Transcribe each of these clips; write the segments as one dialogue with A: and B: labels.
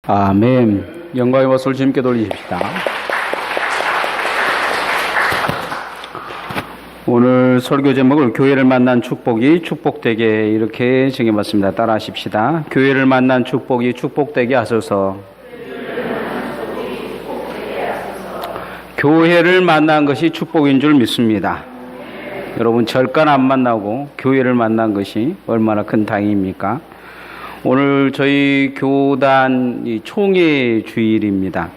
A: 아멘. 영광의 박수를 주님께 돌리십시다. 오늘 설교 제목을 교회를 만난 축복이 축복되게 이렇게 정해봤습니다. 따라하십시다. 교회를 만난 축복이 축복되게 하소서. 교회를 만난 것이 축복인 줄 믿습니다. 여러분, 절간 안 만나고 교회를 만난 것이 얼마나 큰 다행입니까? 오늘 저희 교단 총회 주일입니다.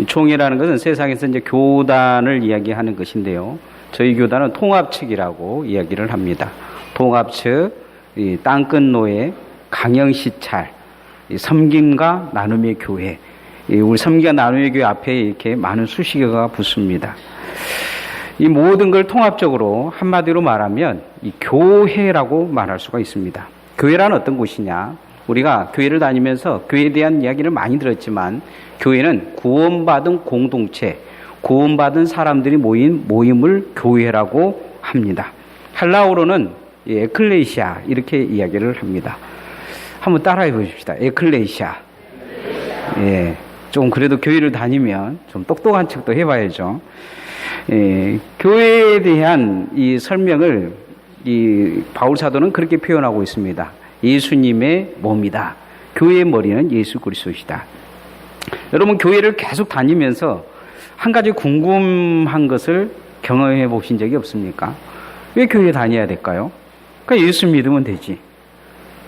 A: 총회라는 것은 세상에서 이제 교단을 이야기하는 것인데요. 저희 교단은 통합측이라고 이야기를 합니다. 통합측, 땅끝노예, 강영시찰, 섬김과 나눔의 교회. 우리 섬김과 나눔의 교회 앞에 이렇게 많은 수식어가 붙습니다. 이 모든 걸 통합적으로 한마디로 말하면 이 교회라고 말할 수가 있습니다. 교회란 어떤 곳이냐? 우리가 교회를 다니면서 교회에 대한 이야기를 많이 들었지만 교회는 구원받은 공동체, 구원받은 사람들이 모인 모임을 교회라고 합니다. 헬라어로는 에클레시아 이렇게 이야기를 합니다. 한번 따라해 보십시다. 에클레시아. 예, 좀 그래도 교회를 다니면 좀 똑똑한 척도 해봐야죠. 교회에 대한 이 설명을 이 바울 사도는 그렇게 표현하고 있습니다. 예수님의 몸이다. 교회의 머리는 예수 그리스도시다. 여러분, 교회를 계속 다니면서 한 가지 궁금한 것을 경험해 보신 적이 없습니까? 왜 교회 다녀야 될까요? 그냥 예수 믿으면 되지.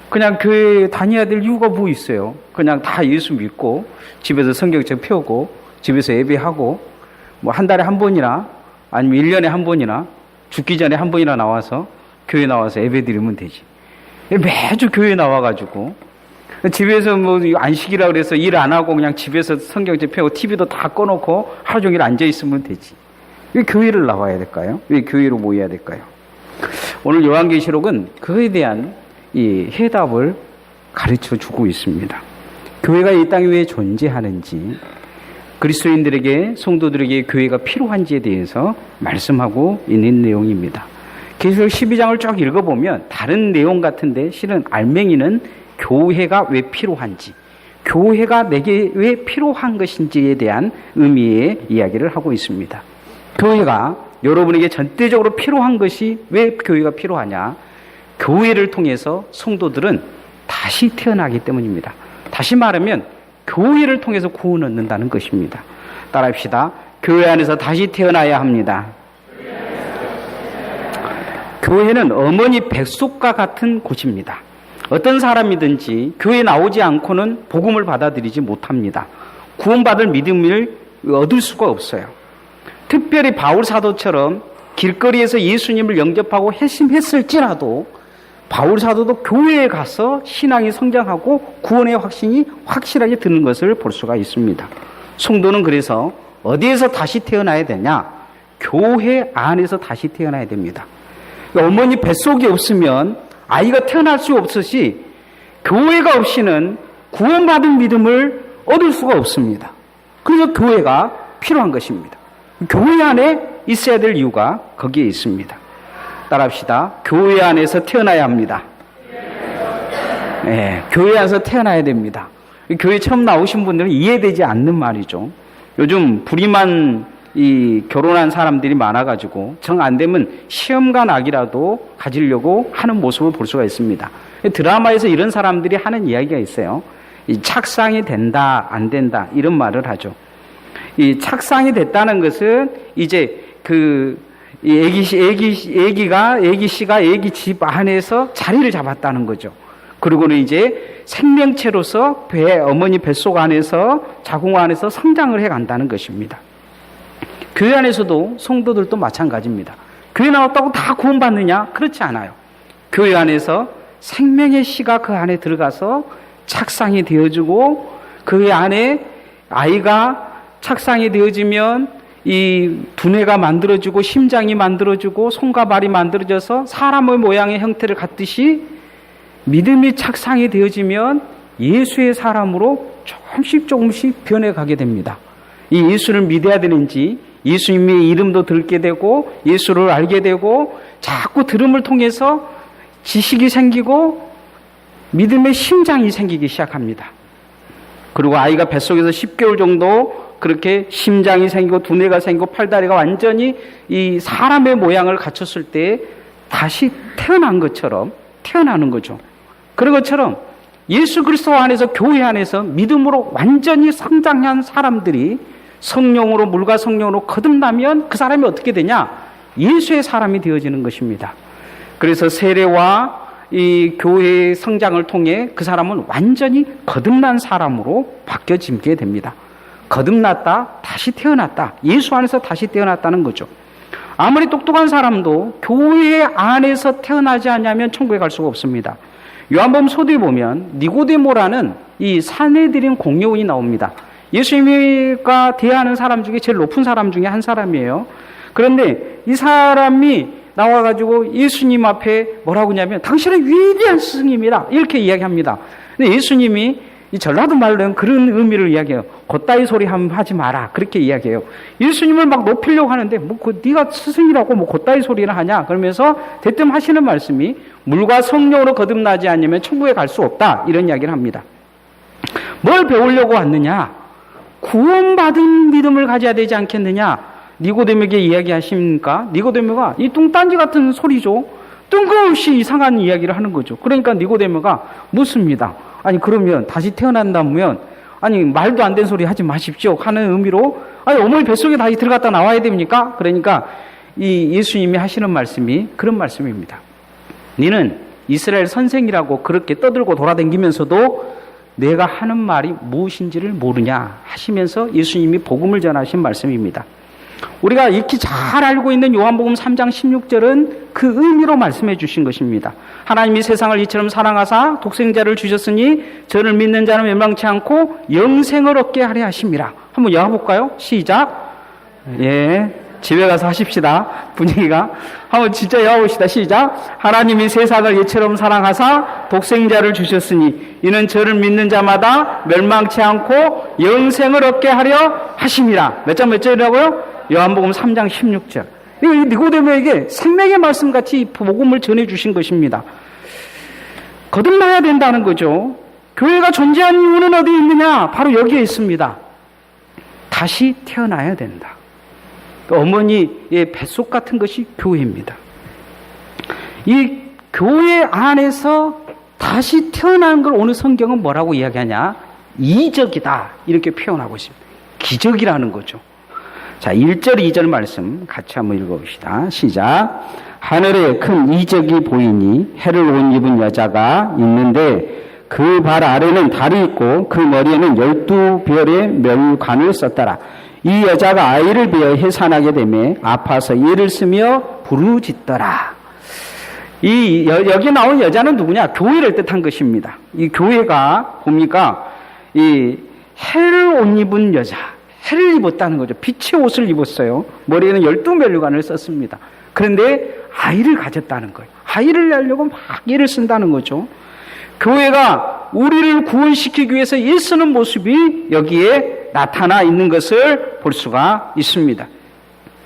A: 그냥 교회 다녀야 될 이유가 뭐 있어요? 그냥 다 예수 믿고 집에서 성경책 펴고 집에서 예배하고 뭐 한 달에 한 번이나 아니면 1년에 한 번이나 죽기 전에 한 번이나 나와서 교회 나와서 예배 드리면 되지. 매주 교회 나와가지고 집에서 뭐 안식이라 그래서 일 안 하고 그냥 집에서 성경책 펴고 TV도 다 꺼놓고 하루 종일 앉아 있으면 되지. 왜 교회를 나와야 될까요? 왜 교회로 모여야 될까요? 오늘 요한계시록은 그에 대한 이 해답을 가르쳐 주고 있습니다. 교회가 이 땅에 왜 존재하는지, 그리스도인들에게, 성도들에게 교회가 필요한지에 대해서 말씀하고 있는 내용입니다. 계시록 12장을 쭉 읽어보면 다른 내용 같은데 실은 알맹이는 교회가 왜 필요한지, 교회가 내게 왜 필요한 것인지에 대한 의미의 이야기를 하고 있습니다. 교회가 여러분에게 전대적으로 필요한 것이 왜 교회가 필요하냐? 교회를 통해서 성도들은 다시 태어나기 때문입니다. 다시 말하면 교회를 통해서 구원을 얻는다는 것입니다. 따라합시다. 교회 안에서 다시 태어나야 합니다. 교회는 어머니 뱃속과 같은 곳입니다. 어떤 사람이든지 교회에 나오지 않고는 복음을 받아들이지 못합니다. 구원받을 믿음을 얻을 수가 없어요. 특별히 바울 사도처럼 길거리에서 예수님을 영접하고 회심했을지라도 바울 사도도 교회에 가서 신앙이 성장하고 구원의 확신이 확실하게 드는 것을 볼 수가 있습니다. 성도는 그래서 어디에서 다시 태어나야 되냐? 교회 안에서 다시 태어나야 됩니다. 어머니 뱃속이 없으면 아이가 태어날 수 없으시 교회가 없이는 구원받은 믿음을 얻을 수가 없습니다. 그래서 교회가 필요한 것입니다. 교회 안에 있어야 될 이유가 거기에 있습니다. 따라합시다. 교회 안에서 태어나야 합니다. 네, 교회 안에서 태어나야 됩니다. 교회 처음 나오신 분들은 이해되지 않는 말이죠. 요즘 불임한 결혼한 사람들이 많아가지고 정 안 되면 시험관 아기라도 가지려고 하는 모습을 볼 수가 있습니다. 드라마에서 이런 사람들이 하는 이야기가 있어요. 이 착상이 된다, 안 된다 이런 말을 하죠. 이 착상이 됐다는 것은 이제 애기 씨가 애기 집 안에서 자리를 잡았다는 거죠. 그리고는 이제 생명체로서 어머니 뱃속 안에서 자궁 안에서 성장을 해 간다는 것입니다. 교회 안에서도 성도들도 마찬가지입니다. 교회 나왔다고 다 구원받느냐? 그렇지 않아요. 교회 안에서 생명의 씨가 그 안에 들어가서 착상이 되어지고 그 안에 아이가 착상이 되어지면 이 두뇌가 만들어지고 심장이 만들어지고 손과 발이 만들어져서 사람의 모양의 형태를 갖듯이 믿음이 착상이 되어지면 예수의 사람으로 조금씩 변해가게 됩니다. 이 예수를 믿어야 되는지 예수님의 이름도 듣게 되고 예수를 알게 되고 자꾸 들음을 통해서 지식이 생기고 믿음의 심장이 생기기 시작합니다. 그리고 아이가 뱃속에서 10개월 정도 그렇게 심장이 생기고 두뇌가 생기고 팔다리가 완전히 이 사람의 모양을 갖췄을 때 다시 태어난 것처럼 태어나는 거죠. 그런 것처럼 예수 그리스도 안에서 교회 안에서 믿음으로 완전히 성장한 사람들이 성령으로 물과 성령으로 거듭나면 그 사람이 어떻게 되냐? 예수의 사람이 되어지는 것입니다. 그래서 세례와 이 교회의 성장을 통해 그 사람은 완전히 거듭난 사람으로 바뀌어지게 됩니다. 거듭났다, 다시 태어났다. 예수 안에서 다시 태어났다는 거죠. 아무리 똑똑한 사람도 교회 안에서 태어나지 않으면 천국에 갈 수가 없습니다. 요한복음 서두에 보면 니고데모라는 이 산헤드린 공회원이 나옵니다. 예수님과 대하는 사람 중에 제일 높은 사람 중에 한 사람이에요. 그런데 이 사람이 나와가지고 예수님 앞에 뭐라고 하냐면 당신은 위대한 스승입니다. 이렇게 이야기합니다. 근데 예수님이 이 전라도 말로는 그런 의미를 이야기해요. 곧다이 소리 하지 마라. 그렇게 이야기해요. 예수님을 막 높이려고 하는데 네가 스승이라고 곧다이 소리를 하냐. 그러면서 대뜸 하시는 말씀이 물과 성령으로 거듭나지 않으면 천국에 갈 수 없다. 이런 이야기를 합니다. 뭘 배우려고 왔느냐? 구원받은 믿음을 가져야 되지 않겠느냐? 니고데모에게 이야기하십니까? 니고데모가 이 뚱딴지 같은 소리죠. 뜬금없이 이상한 이야기를 하는 거죠. 그러니까 니고데모가 묻습니다. 아니 그러면 다시 태어난다면 아니 말도 안 되는 소리 하지 마십시오 하는 의미로 아니 어머니 뱃속에 다시 들어갔다 나와야 됩니까? 그러니까 이 예수님이 하시는 말씀이 그런 말씀입니다. 너는 이스라엘 선생이라고 그렇게 떠들고 돌아다니면서도 내가 하는 말이 무엇인지를 모르냐 하시면서 예수님이 복음을 전하신 말씀입니다. 우리가 익히 잘 알고 있는 요한복음 3장 16절은 그 의미로 말씀해 주신 것입니다. 하나님이 세상을 이처럼 사랑하사 독생자를 주셨으니 저를 믿는 자는 멸망치 않고 영생을 얻게 하려 하심이라. 한번 외워볼까요? 시작. 예, 집에 가서 하십시다. 분위기가. 한번 진짜 외워봅시다. 시작. 하나님이 세상을 이처럼 사랑하사 독생자를 주셨으니 이는 저를 믿는 자마다 멸망치 않고 영생을 얻게 하려 하심이라. 몇 장 몇 절이라고요? 요한복음 3장 16절. 니고데모에게 생명의 말씀같이 복음을 전해주신 것입니다. 거듭나야 된다는 거죠. 교회가 존재하는 이유는 어디에 있느냐? 바로 여기에 있습니다. 다시 태어나야 된다. 어머니의 뱃속 같은 것이 교회입니다. 이 교회 안에서 다시 태어난 걸 오늘 성경은 뭐라고 이야기하냐? 이적이다. 이렇게 표현하고 있습니다. 기적이라는 거죠. 자, 1절, 2절 말씀 같이 한번 읽어봅시다. 시작. 하늘에 큰 이적이 보이니 해를 옷 입은 여자가 있는데 그 발 아래는 달이 있고 그 머리에는 12별의 멸관을 썼더라. 이 여자가 아이를 베어 해산하게 되매 아파서 이를 쓰며 부르짖더라. 여기 나온 여자는 누구냐? 교회를 뜻한 것입니다. 이 교회가 뭡니까? 이 해를 옷 입은 여자. 해를 입었다는 거죠. 빛의 옷을 입었어요. 머리에는 12멸관을 썼습니다. 그런데 아이를 가졌다는 거예요. 아이를 낳으려고 막 애를 쓴다는 거죠. 교회가 우리를 구원시키기 위해서 애쓰는 모습이 여기에 나타나 있는 것을 볼 수가 있습니다.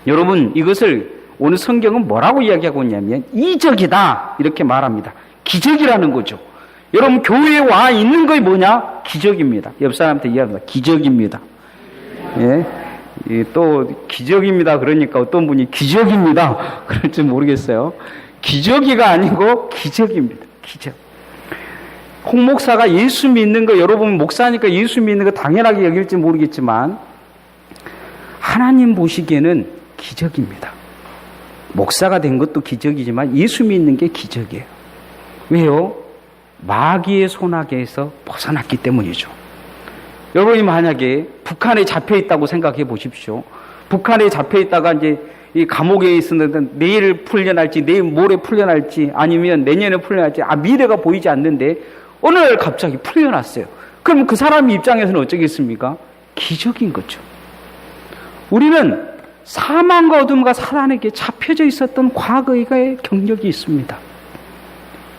A: 여러분, 이것을 오늘 성경은 뭐라고 이야기하고 있냐면 이적이다 이렇게 말합니다. 기적이라는 거죠. 여러분, 교회에 와 있는 것이 뭐냐? 기적입니다. 옆 사람한테 이야기합니다. 기적입니다. 예, 또 기적입니다. 그러니까 어떤 분이 기적입니다. 그럴지 모르겠어요. 기적이가 아니고 기적입니다. 기적. 홍 목사가 예수 믿는 거, 여러분 목사니까 예수 믿는 거 당연하게 여길지 모르겠지만 하나님 보시기에는 기적입니다. 목사가 된 것도 기적이지만 예수 믿는 게 기적이에요. 왜요? 마귀의 손아귀에서 벗어났기 때문이죠. 여러분이 만약에 북한에 잡혀 있다고 생각해 보십시오. 북한에 잡혀 있다가 이제 이 감옥에 있었는데 내일 풀려날지, 내일 모레 풀려날지, 아니면 내년에 풀려날지, 미래가 보이지 않는데 어느 날 갑자기 풀려났어요. 그럼 그 사람 입장에서는 어쩌겠습니까? 기적인 거죠. 우리는 사망과 어둠과 사단에게 잡혀져 있었던 과거의 경력이 있습니다.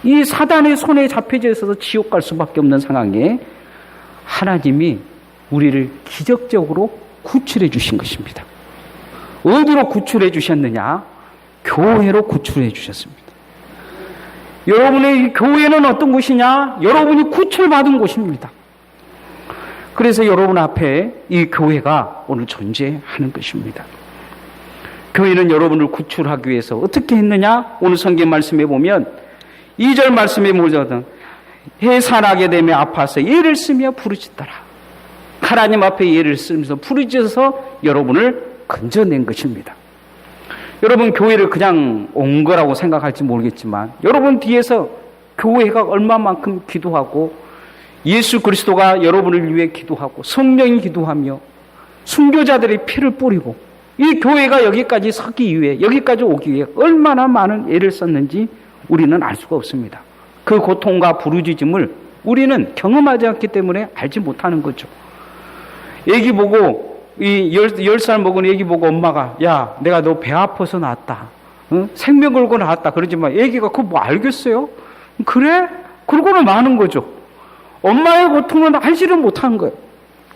A: 이 사단의 손에 잡혀져 있어서 지옥 갈 수밖에 없는 상황에 하나님이 우리를 기적적으로 구출해 주신 것입니다. 어디로 구출해 주셨느냐? 교회로 구출해 주셨습니다. 여러분의 교회는 어떤 곳이냐? 여러분이 구출받은 곳입니다. 그래서 여러분 앞에 이 교회가 오늘 존재하는 것입니다. 교회는 여러분을 구출하기 위해서 어떻게 했느냐? 오늘 성경 말씀에 보면 2절 말씀에 보면 해산하게 되며 아파서 예를 쓰며 부르짖더라. 하나님 앞에 예를 쓰면서 부르짖어서 여러분을 건져낸 것입니다. 여러분 교회를 그냥 온 거라고 생각할지 모르겠지만 여러분 뒤에서 교회가 얼마만큼 기도하고 예수 그리스도가 여러분을 위해 기도하고 성령이 기도하며 순교자들의 피를 뿌리고 이 교회가 여기까지 서기 위해 여기까지 오기 위해 얼마나 많은 애를 썼는지 우리는 알 수가 없습니다. 그 고통과 부르짖음을 우리는 경험하지 않기 때문에 알지 못하는 거죠. 애기 보고 이 10살 먹은 애기 보고 엄마가 야 내가 너 배 아파서 낳았다. 생명 걸고 낳았다. 그러지만 애기가 그거 뭐 알겠어요? 그래? 그러고는 마는 거죠. 엄마의 고통은 알지를 못한 거예요.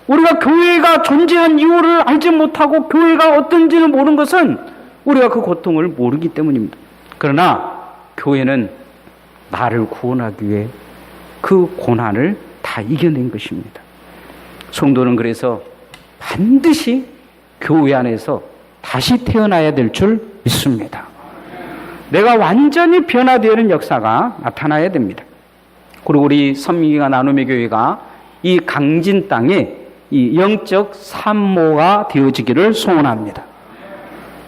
A: 우리가 교회가 존재한 이유를 알지 못하고 교회가 어떤지는 모르는 것은 우리가 그 고통을 모르기 때문입니다. 그러나 교회는 나를 구원하기 위해 그 고난을 다 이겨낸 것입니다. 성도는 그래서 반드시 교회 안에서 다시 태어나야 될 줄 믿습니다. 내가 완전히 변화되는 역사가 나타나야 됩니다. 그리고 우리 선민기가 나눔의 교회가 이 강진 땅에 이 영적 산모가 되어지기를 소원합니다.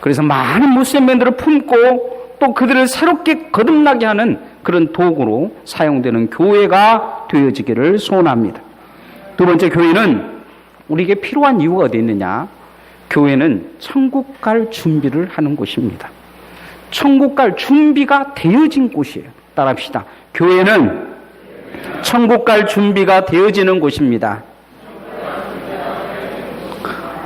A: 그래서 많은 무슬림들을 품고 또 그들을 새롭게 거듭나게 하는 그런 도구로 사용되는 교회가 되어지기를 소원합니다. 두 번째, 교회는 우리에게 필요한 이유가 어디 있느냐? 교회는 천국 갈 준비를 하는 곳입니다. 천국 갈 준비가 되어진 곳이에요. 따라합시다. 교회는 천국 갈 준비가 되어지는 곳입니다.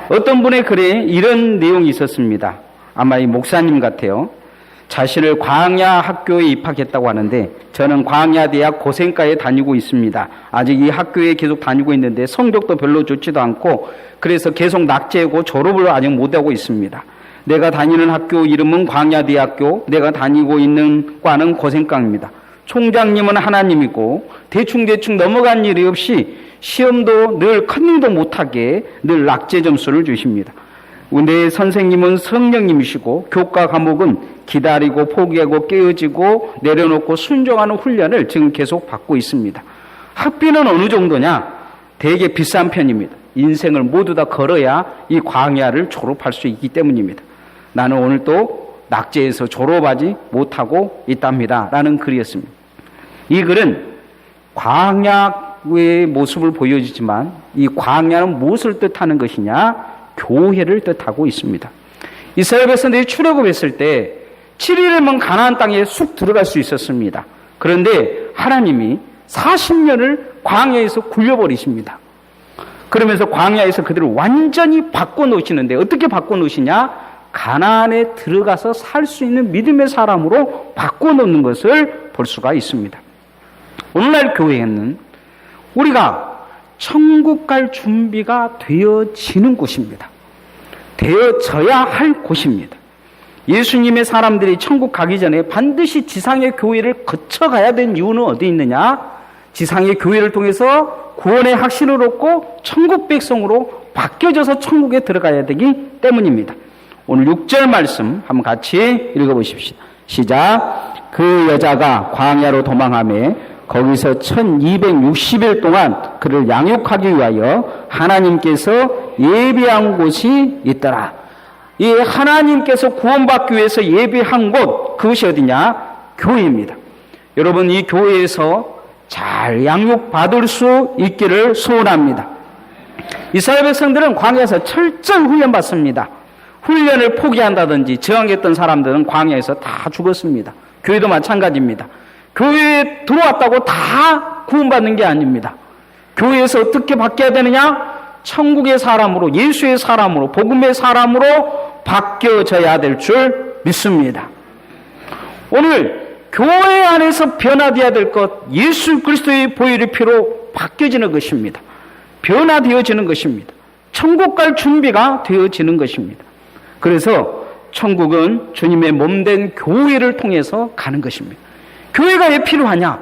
A: 어떤 분의 글에 이런 내용이 있었습니다. 아마 이 목사님 같아요. 자신을 광야 학교에 입학했다고 하는데 저는 광야 대학 고생과에 다니고 있습니다. 아직 이 학교에 계속 다니고 있는데 성적도 별로 좋지도 않고 그래서 계속 낙제고 졸업을 아직 못하고 있습니다. 내가 다니는 학교 이름은 광야대학교, 내가 다니고 있는 과는 고생과입니다. 총장님은 하나님이고 대충 넘어간 일이 없이 시험도 늘 큰일도 못하게 늘 낙제 점수를 주십니다. 내 선생님은 성령님이시고 교과 과목은 기다리고 포기하고 깨어지고 내려놓고 순종하는 훈련을 지금 계속 받고 있습니다. 학비는 어느 정도냐? 되게 비싼 편입니다. 인생을 모두 다 걸어야 이 광야를 졸업할 수 있기 때문입니다. 나는 오늘 또 낙제에서 졸업하지 못하고 있답니다. 라는 글이었습니다. 이 글은 광야의 모습을 보여주지만 이 광야는 무엇을 뜻하는 것이냐? 교회를 뜻하고 있습니다. 이스라엘 백성들이 출애굽했을 때 7일이면 가나안 땅에 쑥 들어갈 수 있었습니다. 그런데 하나님이 40년을 광야에서 굴려버리십니다. 그러면서 광야에서 그들을 완전히 바꿔놓으시는데 어떻게 바꿔놓으시냐? 가나안에 들어가서 살 수 있는 믿음의 사람으로 바꿔놓는 것을 볼 수가 있습니다. 오늘날 교회는 우리가 천국 갈 준비가 되어지는 곳입니다. 되어져야 할 곳입니다. 예수님의 사람들이 천국 가기 전에 반드시 지상의 교회를 거쳐가야 된 이유는 어디 있느냐? 지상의 교회를 통해서 구원의 확신을 얻고 천국 백성으로 바뀌어져서 천국에 들어가야 되기 때문입니다. 오늘 6절 말씀 한번 같이 읽어보십시오. 시작. 그 여자가 광야로 도망하며 거기서 1260일 동안 그를 양육하기 위하여 하나님께서 예비한 곳이 있더라. 이 하나님께서 구원받기 위해서 예비한 곳, 그것이 어디냐? 교회입니다. 여러분, 이 교회에서 잘 양육받을 수 있기를 소원합니다. 이스라엘 백성들은 광야에서 철저히 훈련받습니다. 훈련을 포기한다든지 저항했던 사람들은 광야에서 다 죽었습니다. 교회도 마찬가지입니다. 교회에 들어왔다고 다 구원받는 게 아닙니다. 교회에서 어떻게 바뀌어야 되느냐? 천국의 사람으로, 예수의 사람으로, 복음의 사람으로 바뀌어져야 될 줄 믿습니다. 오늘 교회 안에서 변화되어야 될 것, 예수 그리스도의 보혈의 피로 바뀌어지는 것입니다. 변화되어지는 것입니다. 천국 갈 준비가 되어지는 것입니다. 그래서 천국은 주님의 몸된 교회를 통해서 가는 것입니다. 교회가 왜 필요하냐?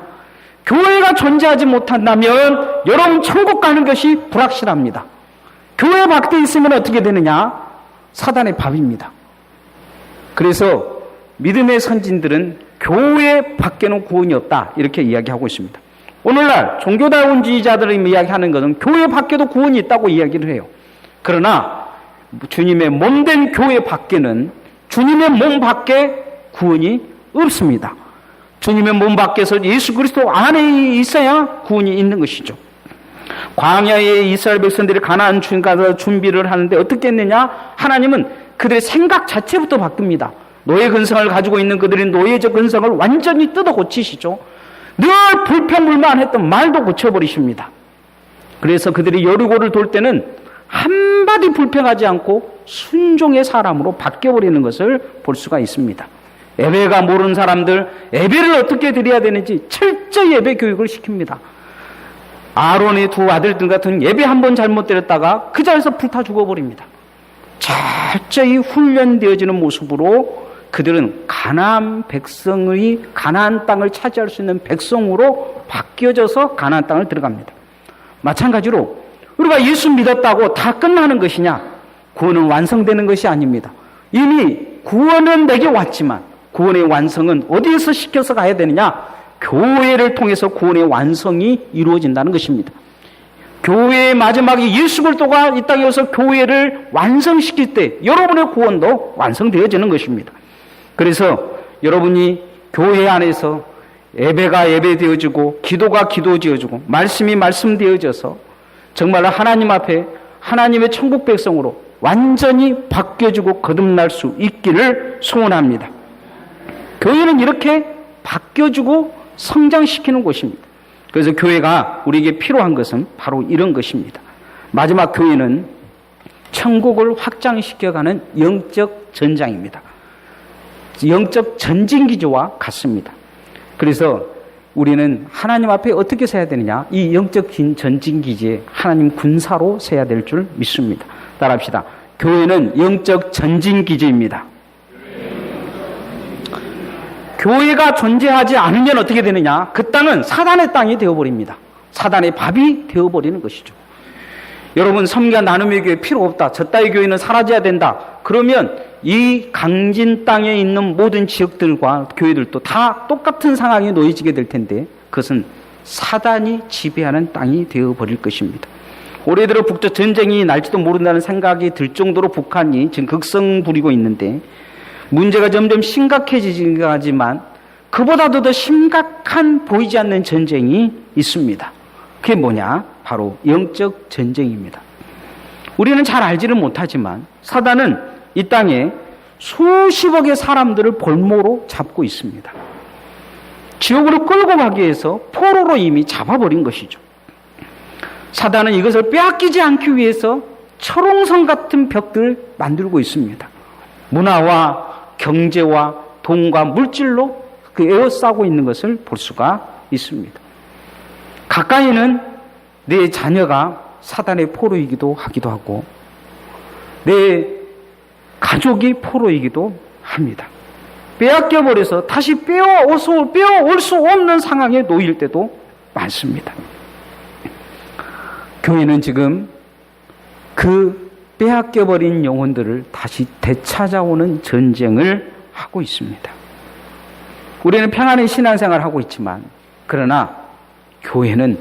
A: 교회가 존재하지 못한다면 여러분 천국 가는 것이 불확실합니다. 교회 밖에 있으면 어떻게 되느냐? 사단의 밥입니다. 그래서 믿음의 선진들은 교회 밖에는 구원이 없다 이렇게 이야기하고 있습니다. 오늘날 종교다원주의자들이 이야기하는 것은 교회 밖에도 구원이 있다고 이야기를 해요. 그러나 주님의 몸된 교회 밖에는, 주님의 몸 밖에 구원이 없습니다. 주님의 몸 밖에서 예수 그리스도 안에 있어야 구원이 있는 것이죠. 광야에 이스라엘 백성들이 가나안 주인 가서 준비를 하는데 어떻게 했느냐? 하나님은 그들의 생각 자체부터 바꿉니다. 노예 근성을 가지고 있는 그들의 노예적 근성을 완전히 뜯어 고치시죠. 늘 불평불만했던 말도 고쳐버리십니다. 그래서 그들이 여리고를 돌 때는 한마디 불평하지 않고 순종의 사람으로 바뀌어버리는 것을 볼 수가 있습니다. 예배가 모르는 사람들, 예배를 어떻게 드려야 되는지 철저히 예배 교육을 시킵니다. 아론의 두 아들들 같은 예배 한 번 잘못 드렸다가 그 자리에서 불타 죽어버립니다. 철저히 훈련되어지는 모습으로 그들은 가나안 백성의 가나안 땅을 차지할 수 있는 백성으로 바뀌어져서 가나안 땅을 들어갑니다. 마찬가지로 우리가 예수 믿었다고 다 끝나는 것이냐? 구원은 완성되는 것이 아닙니다. 이미 구원은 내게 왔지만 구원의 완성은 어디에서 시켜서 가야 되느냐? 교회를 통해서 구원의 완성이 이루어진다는 것입니다. 교회의 마지막에 예수 그리스도가 이 땅에 와서 교회를 완성시킬 때 여러분의 구원도 완성되어지는 것입니다. 그래서 여러분이 교회 안에서 예배가 예배되어지고 기도가 기도되어지고 말씀이 말씀되어져서 정말 하나님 앞에 하나님의 천국 백성으로 완전히 바뀌어지고 거듭날 수 있기를 소원합니다. 교회는 이렇게 바뀌어지고 성장시키는 곳입니다. 그래서 교회가 우리에게 필요한 것은 바로 이런 것입니다. 마지막 교회는 천국을 확장시켜가는 영적 전장입니다. 영적 전진기지와 같습니다. 그래서 우리는 하나님 앞에 어떻게 서야 되느냐? 이 영적 전진기지에 하나님 군사로 서야 될 줄 믿습니다. 따라합시다. 교회는 영적 전진기지입니다. 교회가 존재하지 않으면 어떻게 되느냐? 그 땅은 사단의 땅이 되어버립니다. 사단의 밥이 되어버리는 것이죠. 여러분, 섬기와 나눔의 교회 필요 없다. 저 따위 교회는 사라져야 된다. 그러면 이 강진 땅에 있는 모든 지역들과 교회들도 다 똑같은 상황에 놓여지게 될 텐데 그것은 사단이 지배하는 땅이 되어버릴 것입니다. 올해 들어 북쪽 전쟁이 날지도 모른다는 생각이 들 정도로 북한이 지금 극성 부리고 있는데 문제가 점점 심각해지긴 하지만 그보다도 더 심각한 보이지 않는 전쟁이 있습니다. 그게 뭐냐? 바로 영적 전쟁입니다. 우리는 잘 알지를 못하지만 사단은 이 땅에 수십억의 사람들을 볼모로 잡고 있습니다. 지옥으로 끌고 가기 위해서 포로로 이미 잡아버린 것이죠. 사단은 이것을 빼앗기지 않기 위해서 철옹성 같은 벽들을 만들고 있습니다. 문화와 경제와 돈과 물질로 에워싸고 있는 것을 볼 수가 있습니다. 가까이는 내 자녀가 사단의 포로이기도 하기도 하고 내 가족이 포로이기도 합니다. 빼앗겨버려서 다시 빼어올 수 없는 상황에 놓일 때도 많습니다. 교회는 지금 그 빼앗겨버린 영혼들을 다시 되찾아오는 전쟁을 하고 있습니다. 우리는 평안의 신앙생활을 하고 있지만 그러나 교회는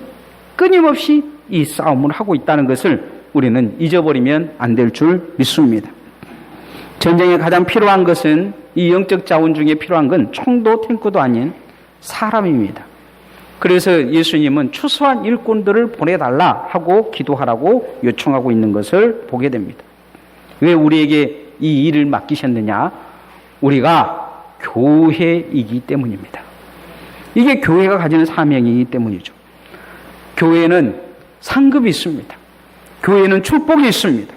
A: 끊임없이 이 싸움을 하고 있다는 것을 우리는 잊어버리면 안 될 줄 믿습니다. 전쟁에 가장 필요한 것은 이 영적 자원 중에 필요한 건 총도 탱크도 아닌 사람입니다. 그래서 예수님은 추수한 일꾼들을 보내달라 하고 기도하라고 요청하고 있는 것을 보게 됩니다. 왜 우리에게 이 일을 맡기셨느냐? 우리가 교회이기 때문입니다. 이게 교회가 가지는 사명이기 때문이죠. 교회는 상급이 있습니다. 교회는 축복이 있습니다.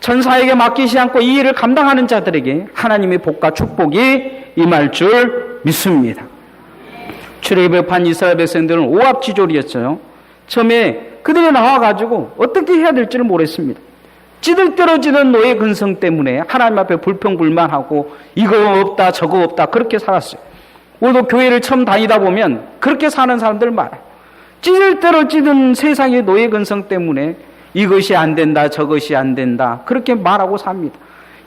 A: 천사에게 맡기지 않고 이 일을 감당하는 자들에게 하나님의 복과 축복이 임할 줄 믿습니다. 출애굽한 이스라엘 백성들은 오합지졸이었어요. 처음에 그들이 나와가지고 어떻게 해야 될지를 모르겠습니다. 찌들떨어지는 노예 근성 때문에 하나님 앞에 불평불만하고 이거 없다 저거 없다 그렇게 살았어요. 우리도 교회를 처음 다니다 보면 그렇게 사는 사람들 많아요. 찢을 대로 찢은 세상의 노예 근성 때문에 이것이 안 된다, 저것이 안 된다, 그렇게 말하고 삽니다.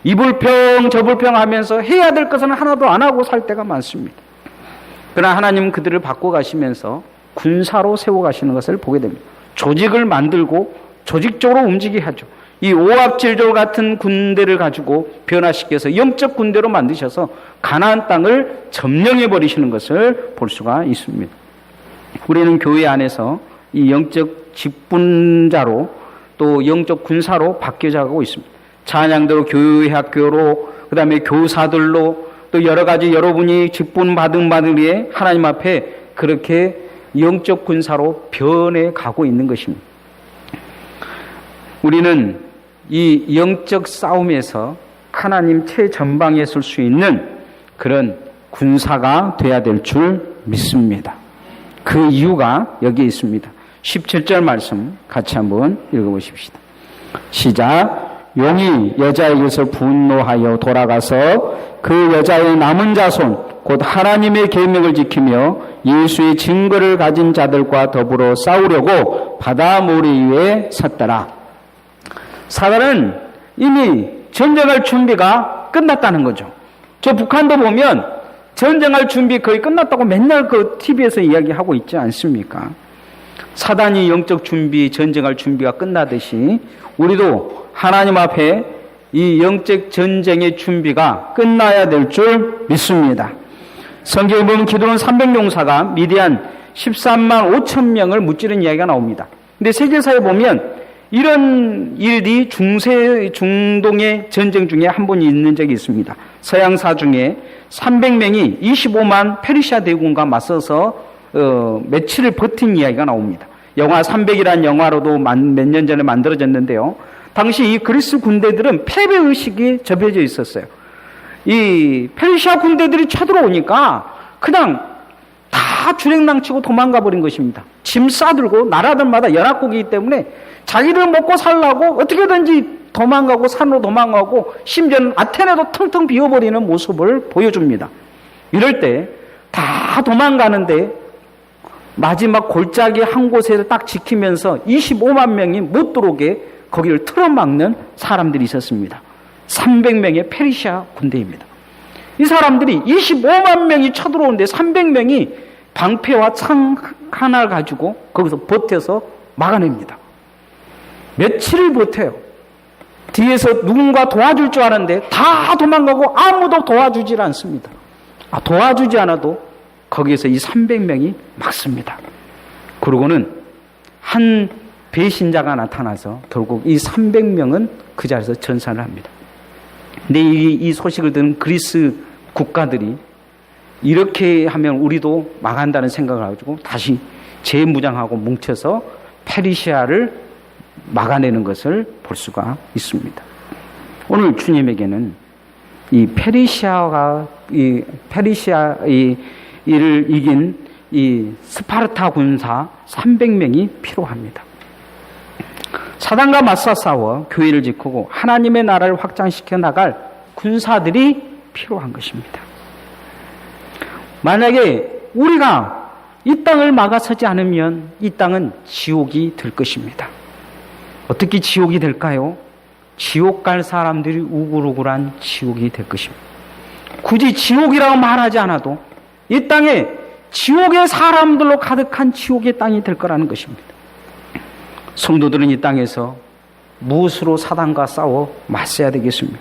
A: 이 불평 저 불평 하면서 해야 될 것은 하나도 안 하고 살 때가 많습니다. 그러나 하나님은 그들을 바꿔가시면서 군사로 세워가시는 것을 보게 됩니다. 조직을 만들고 조직적으로 움직이게 하죠. 이 오합질졸 같은 군대를 가지고 변화시켜서 영적 군대로 만드셔서 가나안 땅을 점령해 버리시는 것을 볼 수가 있습니다. 우리는 교회 안에서 이 영적 직분자로 또 영적 군사로 바뀌어가고 있습니다. 찬양대로 교회 학교로, 그 다음에 교사들로, 또 여러 가지 여러분이 직분 받은 바들에 하나님 앞에 그렇게 영적 군사로 변해 가고 있는 것입니다. 우리는 이 영적 싸움에서 하나님 최전방에 설 수 있는 그런 군사가 돼야 될 줄 믿습니다. 그 이유가 여기에 있습니다. 17절 말씀 같이 한번 읽어보십시다. 시작. 용이 여자에게서 분노하여 돌아가서 그 여자의 남은 자손 곧 하나님의 계명을 지키며 예수의 증거를 가진 자들과 더불어 싸우려고 바다 모래 위에 섰더라. 사단은 이미 전쟁할 준비가 끝났다는 거죠. 저 북한도 보면 전쟁할 준비 거의 끝났다고 맨날 그 TV에서 이야기하고 있지 않습니까? 사단이 영적 준비, 전쟁할 준비가 끝나듯이 우리도 하나님 앞에 이 영적 전쟁의 준비가 끝나야 될 줄 믿습니다. 성경에 보면 기드론 300용사가 미디안 13만 5천 명을 무찌른 이야기가 나옵니다. 근데 세계사에 보면 이런 일이 중동의 전쟁 중에 한 번 있는 적이 있습니다. 서양사 중에 300명이 25만 페르시아 대군과 맞서서 며칠을 버틴 이야기가 나옵니다. 영화 300이라는 영화로도 몇 년 전에 만들어졌는데요. 당시 이 그리스 군대들은 패배의식이 접혀져 있었어요. 이 페르시아 군대들이 쳐들어오니까 그냥 다 주랭랑치고 도망가 버린 것입니다. 짐 싸들고 나라들마다 연합국이기 때문에 자기들 먹고 살라고 어떻게든지 도망가고 산으로 도망가고 심지어는 아테네도 텅텅 비워버리는 모습을 보여줍니다. 이럴 때 다 도망가는데 마지막 골짜기 한 곳에서 딱 지키면서 25만 명이 못 들어오게 거기를 틀어막는 사람들이 있었습니다. 300명의 페르시아 군대입니다. 이 사람들이 25만 명이 쳐들어오는데 300명이 방패와 창 하나를 가지고 거기서 버텨서 막아냅니다. 며칠을 버텨요. 뒤에서 누군가 도와줄 줄 아는데 다 도망가고 아무도 도와주질 않습니다. 도와주지 않아도 거기에서 이 300명이 막습니다. 그러고는 한 배신자가 나타나서 결국 이 300명은 그 자리에서 전사를 합니다. 근데 이 소식을 듣는 그리스 국가들이 이렇게 하면 우리도 망한다는 생각을 가지고 다시 재무장하고 뭉쳐서 페르시아를 막아내는 것을 볼 수가 있습니다. 오늘 주님에게는 이 페르시아를 이긴 이 스파르타 군사 300명이 필요합니다. 사단과 맞서 싸워 교회를 지키고 하나님의 나라를 확장시켜 나갈 군사들이 필요한 것입니다. 만약에 우리가 이 땅을 막아서지 않으면 이 땅은 지옥이 될 것입니다. 어떻게 지옥이 될까요? 지옥 갈 사람들이 우글우글한 지옥이 될 것입니다. 굳이 지옥이라고 말하지 않아도 이 땅에 지옥의 사람들로 가득한 지옥의 땅이 될 거라는 것입니다. 성도들은 이 땅에서 무엇으로 사단과 싸워 맞서야 되겠습니까?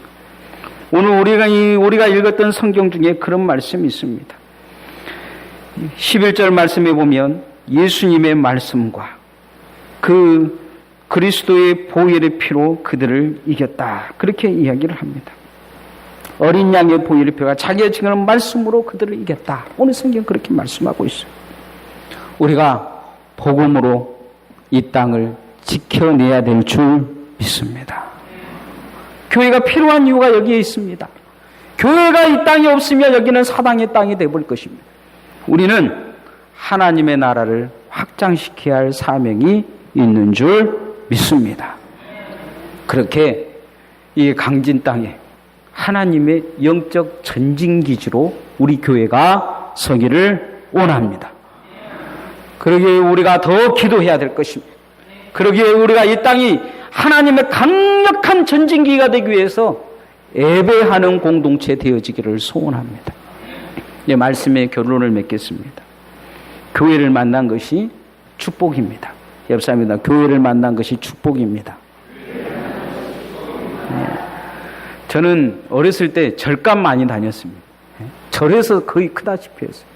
A: 오늘 우리가 읽었던 성경 중에 그런 말씀이 있습니다. 11절 말씀에 보면 예수님의 말씀과 그 그리스도의 보혈의 피로 그들을 이겼다. 그렇게 이야기를 합니다. 어린 양의 보혈의 피가 자기의 증언한 말씀으로 그들을 이겼다. 오늘 성경 그렇게 말씀하고 있어요. 우리가 복음으로 이 땅을 지켜내야 될 줄 믿습니다. 교회가 필요한 이유가 여기에 있습니다. 교회가 이 땅에 없으면 여기는 사당의 땅이 되어버릴 것입니다. 우리는 하나님의 나라를 확장시켜야 할 사명이 있는 줄 믿습니다. 그렇게 이 강진 땅에 하나님의 영적 전진기지로 우리 교회가 서기를 원합니다. 그러기에 우리가 더 기도해야 될 것입니다. 그러기에 우리가 이 땅이 하나님의 강력한 전진기가 되기 위해서 예배하는 공동체 되어지기를 소원합니다. 이 말씀의 결론을 맺겠습니다. 교회를 만난 것이 축복입니다. 옆 사람입니다. 교회를 만난 것이 축복입니다. 저는 어렸을 때 절감 많이 다녔습니다. 절에서 거의 크다시피 했어요.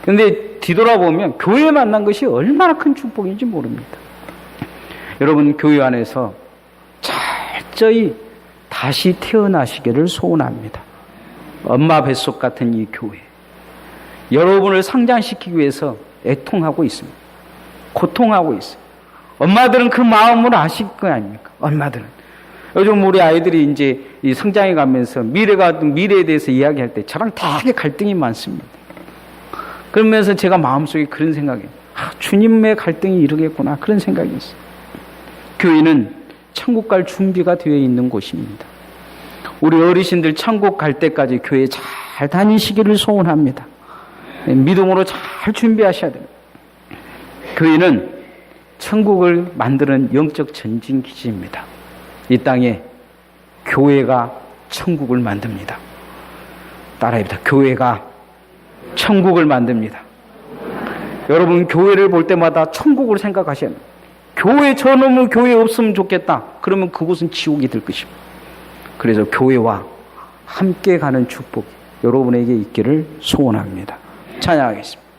A: 그런데 뒤돌아보면 교회 만난 것이 얼마나 큰 축복인지 모릅니다. 여러분, 교회 안에서 철저히 다시 태어나시기를 소원합니다. 엄마 뱃속 같은 이 교회, 여러분을 성장시키기 위해서 애통하고 있습니다. 고통하고 있어요. 엄마들은 그 마음을 아실 거 아닙니까? 엄마들은. 요즘 우리 아이들이 이제 이 성장해 가면서 미래에 대해서 이야기할 때 저랑 되게 갈등이 많습니다. 그러면서 제가 마음속에 그런 생각이, 주님의 갈등이 이러겠구나, 그런 생각이 있어요. 교회는 천국 갈 준비가 되어 있는 곳입니다. 우리 어르신들 천국 갈 때까지 교회 잘 다니시기를 소원합니다. 믿음으로 잘 준비하셔야 됩니다. 교회는 천국을 만드는 영적 전진기지입니다. 이 땅에 교회가 천국을 만듭니다. 따라합니다. 교회가 천국을 만듭니다. 여러분, 교회를 볼 때마다 천국을 생각하셔야 합니다. 교회, 저놈의 교회 없으면 좋겠다. 그러면 그곳은 지옥이 될 것입니다. 그래서 교회와 함께 가는 축복 여러분에게 있기를 소원합니다. 찬양하겠습니다.